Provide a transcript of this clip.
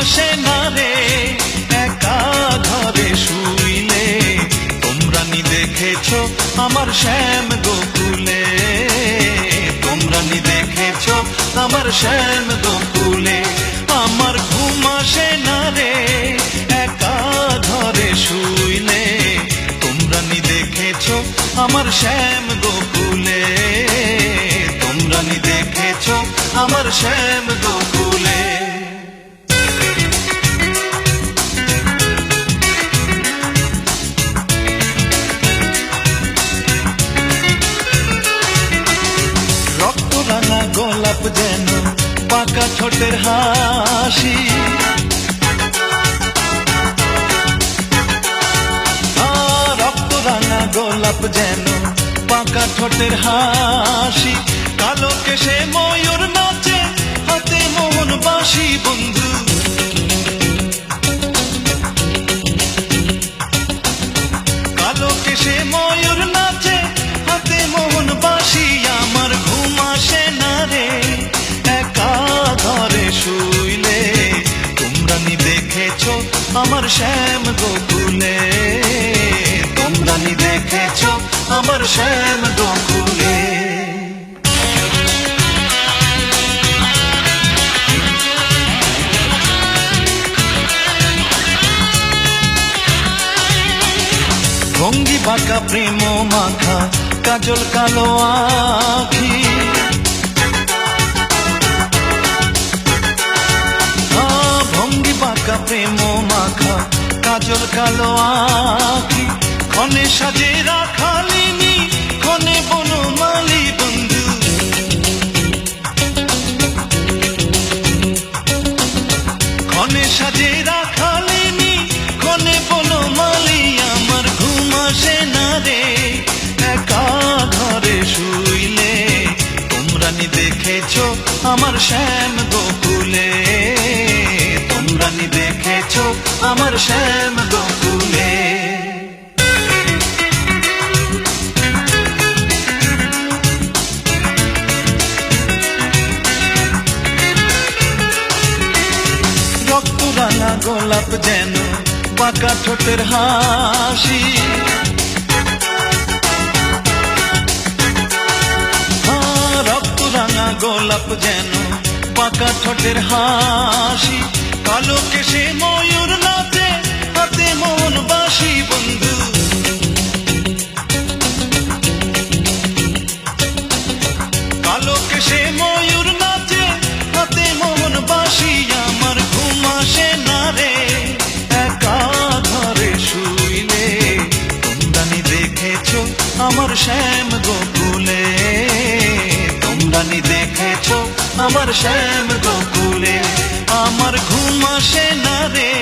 আসে না রে একা ঘরে শুইলে। তোমরা নি দেখেছো আমার শ্যাম গোকুলে, তোমরা নি দেখেছো আমার শ্যাম গোকুলে। আমার ঘুম আসে না রে একা ঘরে শুইলে। তোমরা নি দেখেছো আমার শ্যাম গোকুলে, তোমরা নি দেখেছো আমার শ্যাম গোকুলে। রক্ত রাঙা গোলাপ যেন পাকা ঠোঁটের হাসি, রক্ত রাঙা গোলাপ যেন পাকা ঠোঁটের হাসি। কালো কেশে ময়ূর নাচে হাতে মোহন বাঁশি বন্ধু, কালো কেশে ময়ূর নাচে হাতে মোহন বাঁশি। আমার ঘুম আসে না রে একা ঘরে শুইলে। তোমরা নি দেখেছো আমার শ্যাম গোকুলে, তোমরা নি দেখেছো আমার শ্যাম গোকুলে। ভঙ্গি বাঁকা প্রেম মাখা কাজল কালো আখি, ভঙ্গি বাঁকা প্রেম মাখা কাজল কালো আখি। ক্ষণে সাজে রাখালিনী ক্ষণে বনমালী বন্ধু, ক্ষণে সাজে রাখালিনী ক্ষণে বনমালী। আমার ঘুম আসে না রে একা ঘরে শুইলে। তোমরা নি দেখেছো আমার শ্যাম গোকুলে, তোমরা নি দেখেছো আমার শ্যাম গোকুলে। রক্ত রাঙা গোলাপ যেন পাকা ঠোঁটের হাসি, রক্ত রাঙা গোলাপ যেন পাকা ঠোঁটের হাসি। কালো কেশে ময়ূর নাচে হাতে মোহন বাঁশি বন্ধু, কালো কেশে ময়ূর নাচে হাতে মোহন বাঁশি। আমার ঘুম আসে না রে একা ঘরে শুইলে। তোমরা নি দেখেছো আমার শ্যাম গোকুলে, তোমরা নি দেখেছো আমার শ্যাম গোকুলে। আমার ঘুম আসে না রে